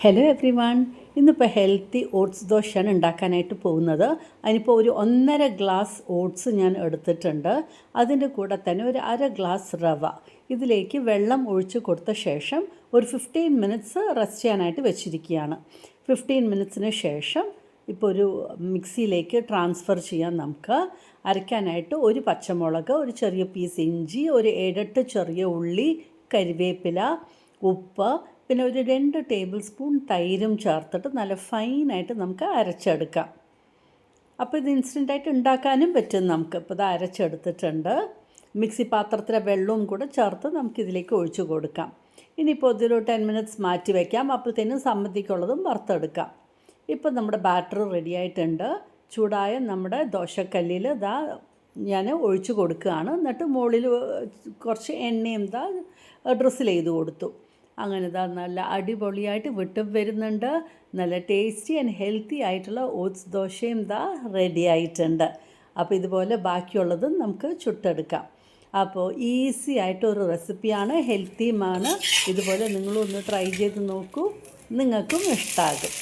Hello every one. ഇന്നിപ്പോൾ healthy oats ദോശയാണ് ഉണ്ടാക്കാനായിട്ട് പോകുന്നത്. അതിനിപ്പോൾ ഒരു 1.5 ഗ്ലാസ് ഓട്സ് ഞാൻ എടുത്തിട്ടുണ്ട്. അതിൻ്റെ കൂടെ തന്നെ ഒരു 1/2 ഗ്ലാസ് റവ. ഇതിലേക്ക് വെള്ളം ഒഴിച്ച് കൊടുത്ത ശേഷം ഒരു 15 മിനിറ്റ്സ് റെസ്റ്റ് ചെയ്യാനായിട്ട് വെച്ചിരിക്കുകയാണ്. 15 മിനിറ്റ്സിന് ശേഷം ഇപ്പോൾ ഒരു മിക്സിയിലേക്ക് ട്രാൻസ്ഫർ ചെയ്യാൻ നമുക്ക്. അരയ്ക്കാനായിട്ട് ഒരു പച്ചമുളക്, ഒരു ചെറിയ പീസ് ഇഞ്ചി, ഒരു 7-8 ചെറിയ ഉള്ളി, കരിവേപ്പില, ഉപ്പ്, പിന്നെ ഒരു 2 ടേബിൾ സ്പൂൺ തൈരും ചേർത്തിട്ട് നല്ല ഫൈനായിട്ട് നമുക്ക് അരച്ചെടുക്കാം. അപ്പോൾ ഇത് ഇൻസ്റ്റൻ്റായിട്ട് ഉണ്ടാക്കാനും പറ്റും നമുക്ക്. ഇപ്പോൾ ഇത് അരച്ചെടുത്തിട്ടുണ്ട്. മിക്സി പാത്രത്തിലെ വെള്ളവും കൂടെ ചേർത്ത് നമുക്കിതിലേക്ക് ഒഴിച്ചു കൊടുക്കാം. ഇനിയിപ്പോൾ ഇതൊരു 10 മിനിറ്റ്സ് മാറ്റി വയ്ക്കാം. അപ്പോഴത്തേനും സമ്മതിക്കുള്ളതും വറുത്തെടുക്കാം. ഇപ്പോൾ നമ്മുടെ ബാറ്റർ റെഡി ആയിട്ടുണ്ട്. ചൂടായ നമ്മുടെ ദോശക്കല്ലിൽ ഇതാ ഞാൻ ഒഴിച്ചു കൊടുക്കുകയാണ്. എന്നിട്ട് മുകളിൽ കുറച്ച് എണ്ണയും ഡ്രിസിൽ ചെയ്ത് കൊടുത്തു. അങ്ങനെ നല്ല അടിപൊളിയായിട്ട് വിട്ടും വരുന്നുണ്ട്. നല്ല ടേസ്റ്റി ആൻഡ് ഹെൽത്തി ആയിട്ടുള്ള ഓട്സ് ദോശയും റെഡി ആയിട്ടുണ്ട്. അപ്പോൾ ഇതുപോലെ ബാക്കിയുള്ളതും നമുക്ക് ചുട്ടെടുക്കാം. അപ്പോൾ ഈസി ആയിട്ടൊരു റെസിപ്പിയാണ്, ഹെൽത്തിയുമാണ്. ഇതുപോലെ നിങ്ങളൊന്ന് ട്രൈ ചെയ്ത് നോക്കൂ, നിങ്ങൾക്കും ഇഷ്ടമാകും.